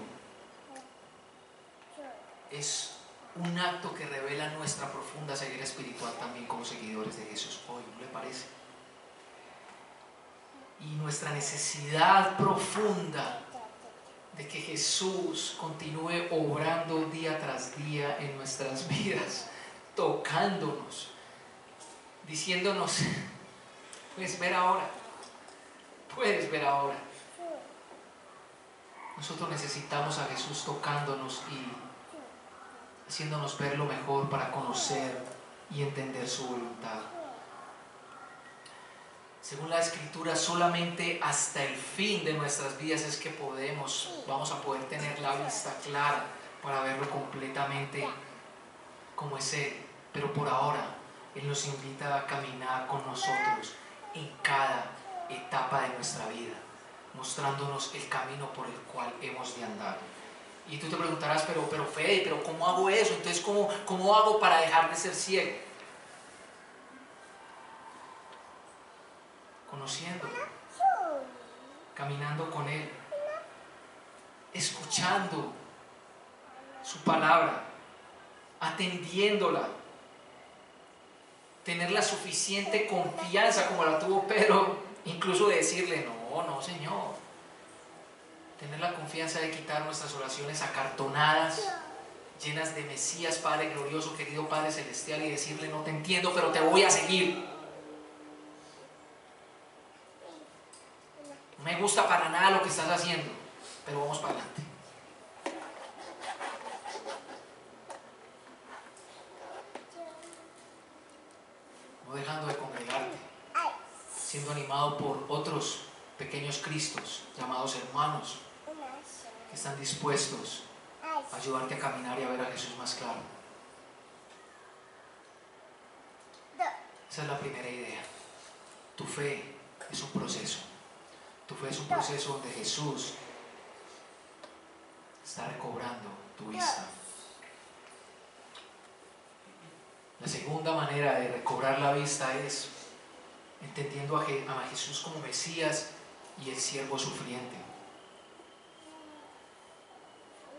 es un acto que revela nuestra profunda ceguera espiritual también como seguidores de Jesús hoy, ¿no le parece? Y nuestra necesidad profunda de que Jesús continúe obrando día tras día en nuestras vidas, tocándonos, diciéndonos, puedes ver ahora, puedes ver ahora. Nosotros necesitamos a Jesús tocándonos y haciéndonos ver lo mejor para conocer y entender su voluntad. Según la Escritura, solamente hasta el fin de nuestras vidas es que vamos a poder tener la vista clara para verlo completamente como es Él. Pero por ahora, Él nos invita a caminar con nosotros en cada etapa de nuestra vida, mostrándonos el camino por el cual hemos de andar. Y tú te preguntarás, pero Fede, ¿pero cómo hago eso? Entonces, ¿cómo hago para dejar de ser ciego? Conociéndolo, caminando con Él, escuchando su palabra, atendiéndola, tener la suficiente confianza como la tuvo Pedro, incluso de decirle, no, Señor. Tener la confianza de quitar nuestras oraciones acartonadas, llenas de Mesías, Padre glorioso, querido Padre celestial, y decirle, no te entiendo, pero te voy a seguir. No me gusta para nada lo que estás haciendo, pero vamos para adelante. No dejando de congregarte, siendo animado por otros pequeños Cristos, llamados hermanos, que están dispuestos a ayudarte a caminar y a ver a Jesús más claro. Esa es la primera idea. Tu fe es un proceso. Tu fe es un proceso donde Jesús está recobrando tu vista. La segunda manera de recobrar la vista es entendiendo a Jesús como Mesías y el siervo sufriente.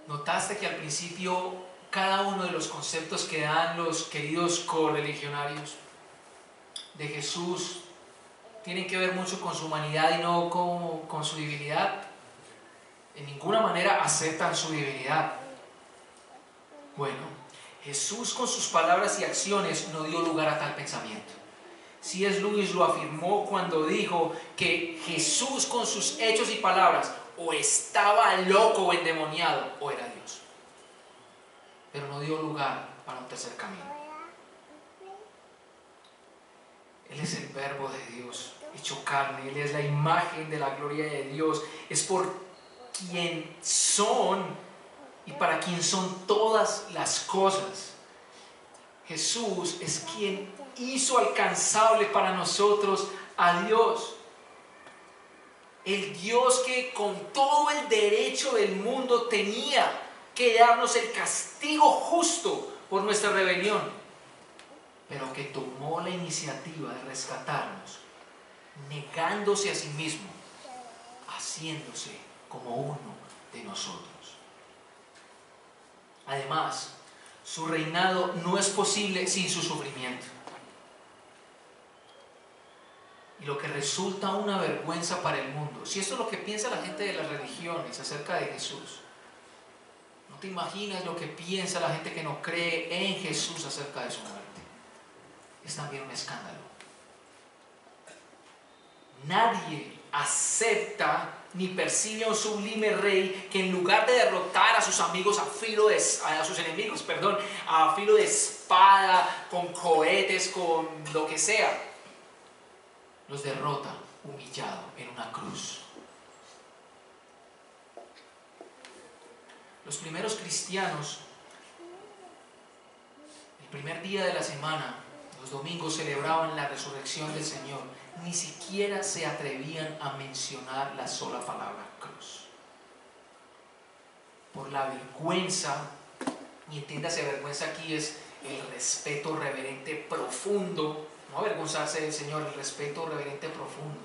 ¿Notaste que al principio cada uno de los conceptos que dan los queridos correligionarios de Jesús tienen que ver mucho con su humanidad y no con su divinidad? En ninguna manera aceptan su divinidad. Bueno, Jesús con sus palabras y acciones no dio lugar a tal pensamiento. C.S. Lewis lo afirmó cuando dijo que Jesús con sus hechos y palabras o estaba loco o endemoniado o era Dios. Pero no dio lugar para un tercer camino. Él es el verbo de Dios hecho carne, Él es la imagen de la gloria de Dios, es por quien son y para quien son todas las cosas. Jesús es quien hizo alcanzable para nosotros a Dios. El Dios que con todo el derecho del mundo tenía que darnos el castigo justo por nuestra rebelión, pero que tomó la iniciativa de rescatarnos, negándose a sí mismo, haciéndose como uno de nosotros. Además, su reinado no es posible sin su sufrimiento. Y lo que resulta una vergüenza para el mundo, si esto es lo que piensa la gente de las religiones acerca de Jesús, no te imaginas lo que piensa la gente que no cree en Jesús acerca de su muerte. Es también un escándalo. Nadie acepta ni percibe a un sublime rey que en lugar de derrotar a sus amigos a sus enemigos, a filo de espada, con cohetes, con lo que sea, los derrota humillado en una cruz. Los primeros cristianos, el primer día de la semana, los domingos, celebraban la resurrección del Señor. Ni siquiera se atrevían a mencionar la sola palabra cruz. Por la vergüenza, y entiéndase, vergüenza aquí es el respeto reverente profundo, no avergonzarse del Señor, el respeto reverente profundo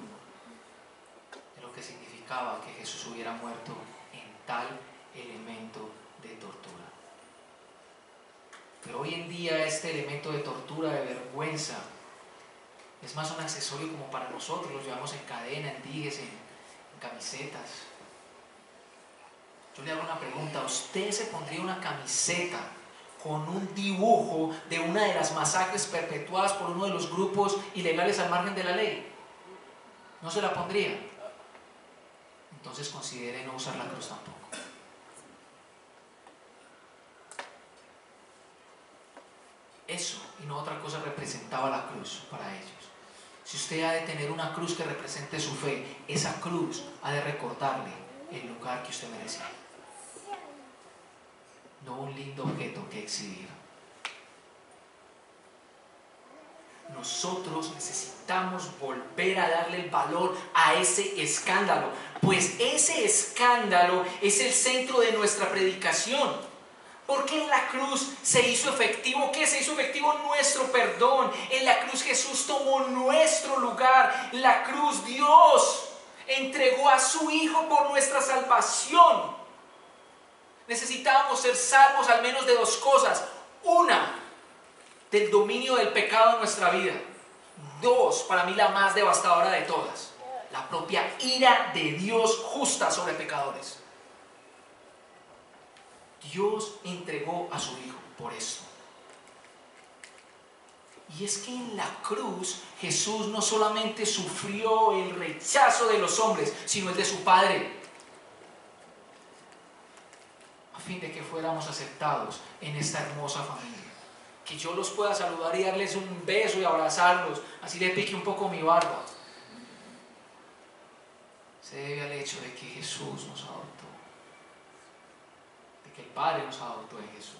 de lo que significaba que Jesús hubiera muerto en tal elemento de tortura. Pero hoy en día este elemento de tortura, de vergüenza, es más un accesorio como para nosotros, los llevamos en cadena, en digues, en camisetas. Yo le hago una pregunta, ¿usted se pondría una camiseta con un dibujo de una de las masacres perpetuadas por uno de los grupos ilegales al margen de la ley? ¿No se la pondría? Entonces considere no usar la cruz tampoco. Eso y no otra cosa representaba la cruz para ellos. Si usted ha de tener una cruz que represente su fe, esa cruz ha de recordarle el lugar que usted merecía. No un lindo objeto que exhibir. Nosotros necesitamos volver a darle el valor a ese escándalo, pues ese escándalo es el centro de nuestra predicación. Porque en la cruz se hizo efectivo, ¿qué se hizo efectivo? Nuestro perdón. En la cruz Jesús tomó nuestro lugar. En la cruz Dios entregó a su Hijo por nuestra salvación. Necesitábamos ser salvos al menos de dos cosas. Una, del dominio del pecado en nuestra vida. Dos, para mí la más devastadora de todas, la propia ira de Dios justa sobre pecadores. Dios entregó a su Hijo por eso. Y es que en la cruz Jesús no solamente sufrió el rechazo de los hombres, sino el de su Padre, a fin de que fuéramos aceptados en esta hermosa familia. Que yo los pueda saludar y darles un beso y abrazarlos, así le pique un poco mi barba, se debe al hecho de que Jesús nos adoptó, de que el Padre nos adoptó en Jesús.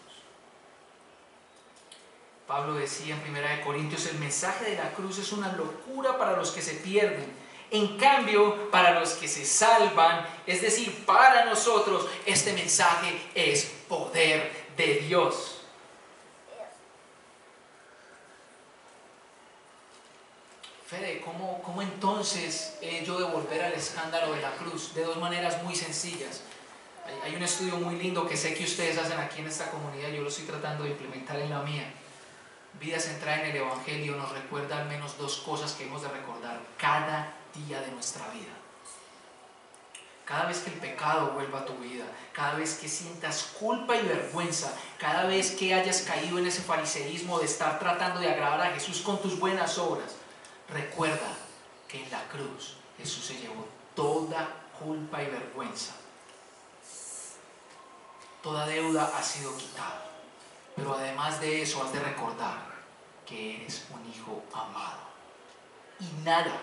Pablo decía en 1 Corintios, el mensaje de la cruz es una locura para los que se pierden. En cambio, para los que se salvan, es decir, para nosotros, este mensaje es poder de Dios. Fede, ¿cómo entonces yo de volver al escándalo de la cruz? De dos maneras muy sencillas. Hay un estudio muy lindo que sé que ustedes hacen aquí en esta comunidad, yo lo estoy tratando de implementar en la mía. Vida centrada en el Evangelio nos recuerda al menos dos cosas que hemos de recordar cada día de nuestra vida. Cada vez que el pecado vuelva a tu vida, cada vez que sientas culpa y vergüenza, cada vez que hayas caído en ese fariseísmo de estar tratando de agradar a Jesús con tus buenas obras, recuerda que en la cruz Jesús se llevó toda culpa y vergüenza. Toda deuda ha sido quitada. Pero además de eso, has de recordar que eres un hijo amado. Y nada,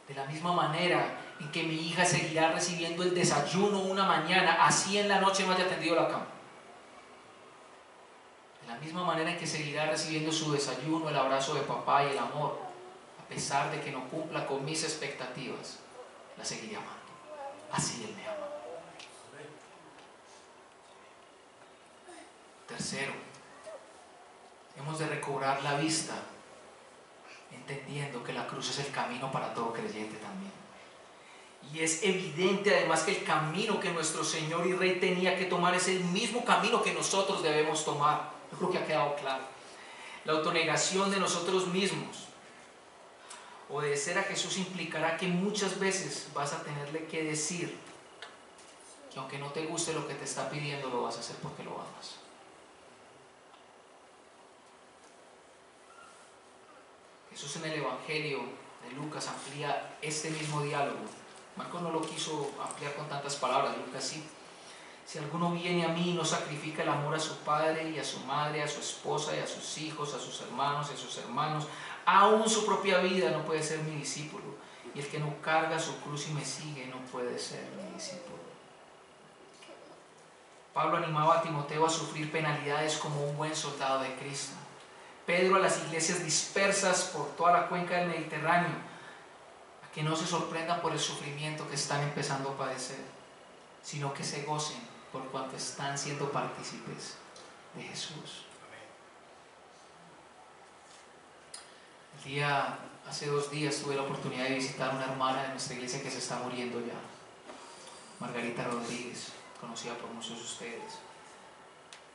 de la misma manera en que mi hija seguirá recibiendo el desayuno una mañana, así en la noche no haya tendido la cama. De la misma manera en que seguirá recibiendo su desayuno, el abrazo de papá y el amor, a pesar de que no cumpla con mis expectativas, la seguiré amando. Así Él me ama. Tercero, hemos de recobrar la vista, entendiendo que la cruz es el camino para todo creyente también. Y es evidente además que el camino que nuestro Señor y Rey tenía que tomar es el mismo camino que nosotros debemos tomar. Yo creo que ha quedado claro. La autonegación de nosotros mismos, obedecer a Jesús, implicará que muchas veces vas a tenerle que decir que aunque no te guste lo que te está pidiendo, lo vas a hacer porque lo amas. Jesús en el Evangelio de Lucas amplía este mismo diálogo. Marcos no lo quiso ampliar con tantas palabras, Lucas sí. Si alguno viene a mí y no sacrifica el amor a su padre y a su madre, a su esposa y a sus hijos, a sus hermanos y a sus hermanos, aún su propia vida, no puede ser mi discípulo. Y el que no carga su cruz y me sigue no puede ser mi discípulo. Pablo animaba a Timoteo a sufrir penalidades como un buen soldado de Cristo. Pedro a las iglesias dispersas por toda la cuenca del Mediterráneo, a que no se sorprendan por el sufrimiento que están empezando a padecer, sino que se gocen por cuanto están siendo partícipes de Jesús. Hace 2 días tuve la oportunidad de visitar a una hermana de nuestra iglesia que se está muriendo ya, Margarita Rodríguez, conocida por muchos de ustedes.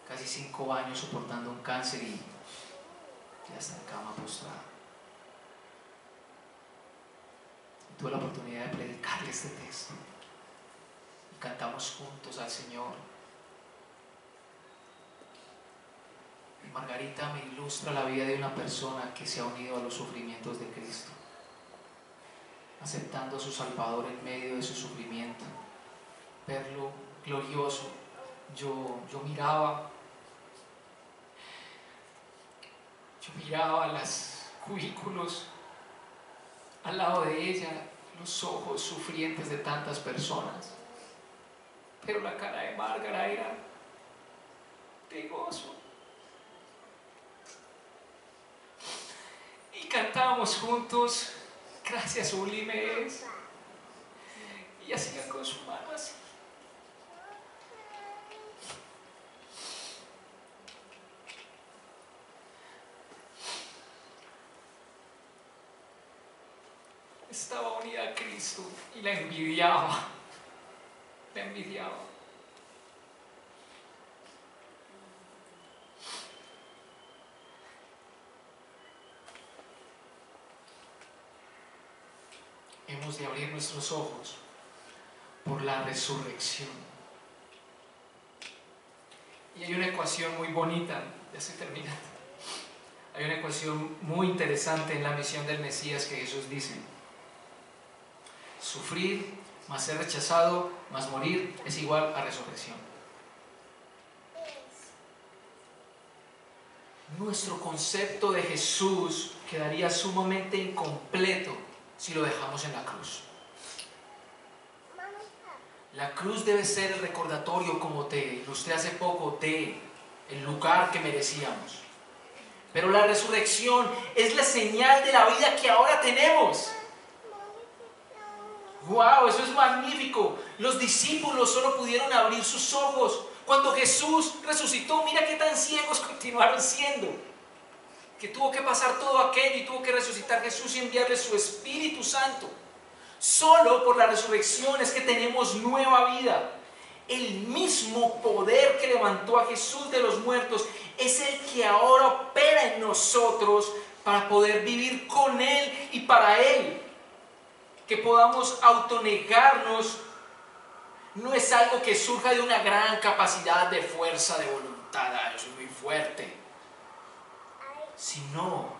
Casi 5 años soportando un cáncer y ya está en cama postrada. Tuve la oportunidad de predicarle este texto y cantamos juntos al Señor. Y Margarita me ilustra la vida de una persona que se ha unido a los sufrimientos de Cristo, aceptando a su Salvador en medio de su sufrimiento, verlo glorioso. Yo miraba los cubículos al lado de ella, los ojos sufrientes de tantas personas, pero la cara de Márgara era de gozo. Y cantábamos juntos, gracias sublime es, y hacía con su mano así. Estaba unida a Cristo y la envidiaba. Hemos de abrir nuestros ojos por la resurrección. Y hay una ecuación muy bonita, ya estoy terminando. Hay una ecuación muy interesante en la misión del Mesías que Jesús dice: sufrir más ser rechazado más morir es igual a resurrección. Nuestro concepto de Jesús quedaría sumamente incompleto si lo dejamos en la cruz. La cruz debe ser el recordatorio, como te ilustré hace poco, de el lugar que merecíamos. Pero la resurrección es la señal de la vida que ahora tenemos. ¡Wow! Eso es magnífico. Los discípulos solo pudieron abrir sus ojos cuando Jesús resucitó. Mira qué tan ciegos continuaron siendo, que tuvo que pasar todo aquello y tuvo que resucitar Jesús y enviarle su Espíritu Santo. Solo por la resurrección es que tenemos nueva vida. El mismo poder que levantó a Jesús de los muertos es el que ahora opera en nosotros para poder vivir con Él y para Él. Que podamos autonegarnos no es algo que surja de una gran capacidad de fuerza de voluntad, yo soy muy fuerte, sino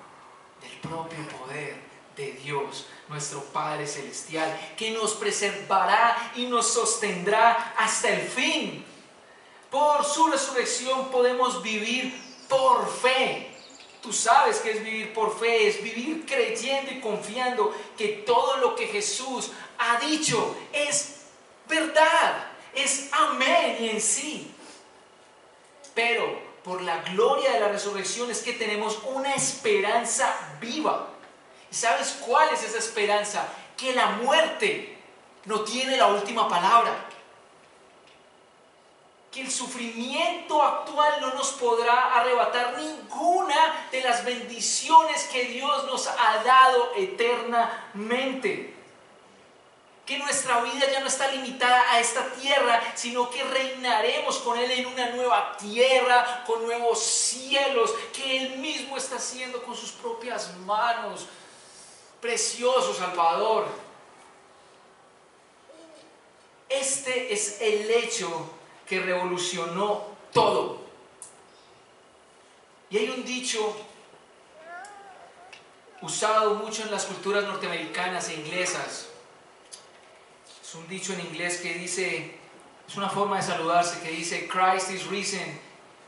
del propio poder de Dios, nuestro Padre Celestial, que nos preservará y nos sostendrá hasta el fin. Por su resurrección podemos vivir por fe. Tú sabes que es vivir por fe, es vivir creyendo y confiando que todo lo que Jesús ha dicho es verdad, es amén y en sí. Pero por la gloria de la resurrección es que tenemos una esperanza viva. ¿Y sabes cuál es esa esperanza? Que la muerte no tiene la última palabra. Que el sufrimiento actual no nos podrá arrebatar ninguna de las bendiciones que Dios nos ha dado eternamente. Que nuestra vida ya no está limitada a esta tierra, sino que reinaremos con Él en una nueva tierra, con nuevos cielos, que Él mismo está haciendo con sus propias manos. Precioso Salvador. Este es el hecho que revolucionó todo. Y hay un dicho usado mucho en las culturas norteamericanas e inglesas. Es un dicho en inglés que dice, es una forma de saludarse, que dice: Christ is risen,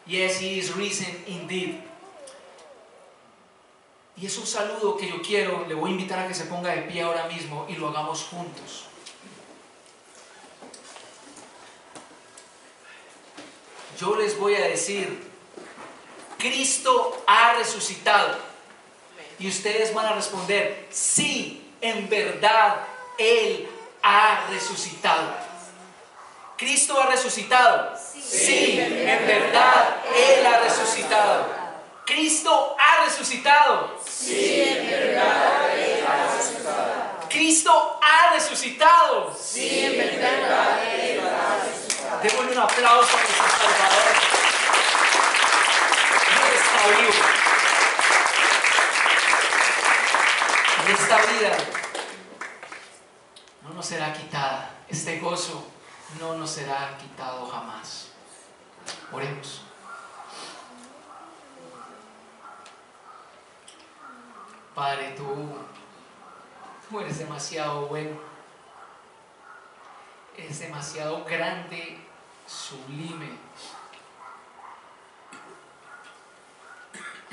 yes, he is risen indeed. Y es un saludo que yo quiero, le voy a invitar a que se ponga de pie ahora mismo y lo hagamos juntos. Yo les voy a decir: Cristo ha resucitado. Y ustedes van a responder: sí, en verdad, Él ha resucitado. ¿Cristo ha resucitado? Sí, en verdad, Él ha resucitado. ¿Cristo ha resucitado? Sí, en verdad, Él ha resucitado. ¿Cristo ha resucitado? Sí, en verdad, Él ha resucitado. Démosle un aplauso a nuestro Salvador. Él está vivo. Y esta vida no nos será quitada. Este gozo no nos será quitado jamás. Oremos. Padre, tú eres demasiado bueno. Eres demasiado grande, sublime.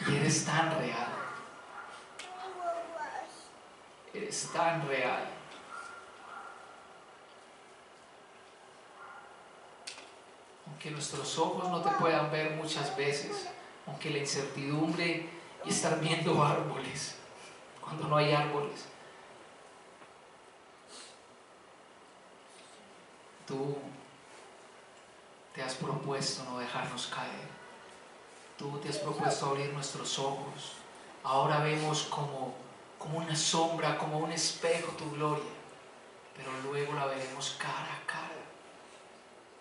Y eres tan real. Eres tan real. Aunque nuestros ojos no te puedan ver muchas veces, aunque la incertidumbre y estar viendo árboles cuando no hay árboles, tú te has propuesto no dejarnos caer. Tú te has propuesto abrir nuestros ojos. Ahora vemos como una sombra, como un espejo tu gloria, pero luego la veremos cara a cara.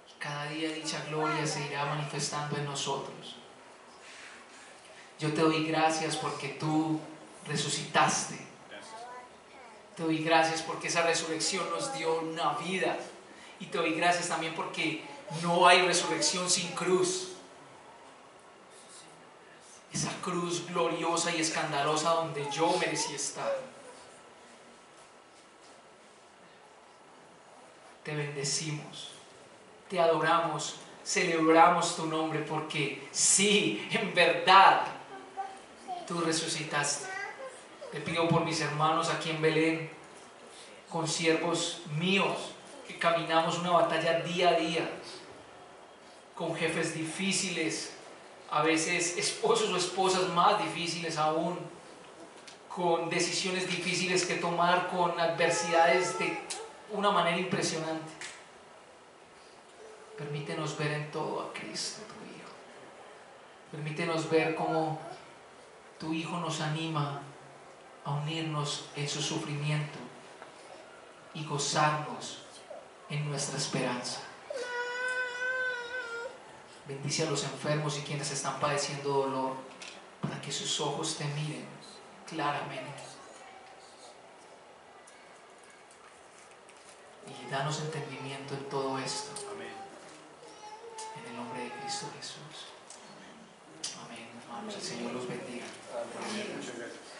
Y cada día dicha gloria se irá manifestando en nosotros. Yo te doy gracias porque tú resucitaste. Te doy gracias porque esa resurrección nos dio una vida. Y te doy gracias también porque no hay resurrección sin cruz. Esa cruz gloriosa y escandalosa donde yo merecí estar. Te bendecimos, te adoramos, celebramos tu nombre porque sí, en verdad, tú resucitaste. Te pido por mis hermanos aquí en Belén, consiervos míos, que caminamos una batalla día a día, con jefes difíciles, a veces esposos o esposas más difíciles aún, con decisiones difíciles que tomar, con adversidades de una manera impresionante. Permítenos ver en todo a Cristo, tu Hijo. Permítenos ver cómo tu Hijo nos anima a unirnos en su sufrimiento y gozarnos en nuestra esperanza. Bendice a los enfermos y quienes están padeciendo dolor, para que sus ojos te miren claramente. Y danos entendimiento en todo esto. Amén. En el nombre de Cristo Jesús. Amén, hermanos. El Señor los bendiga. Amén. Muchas gracias.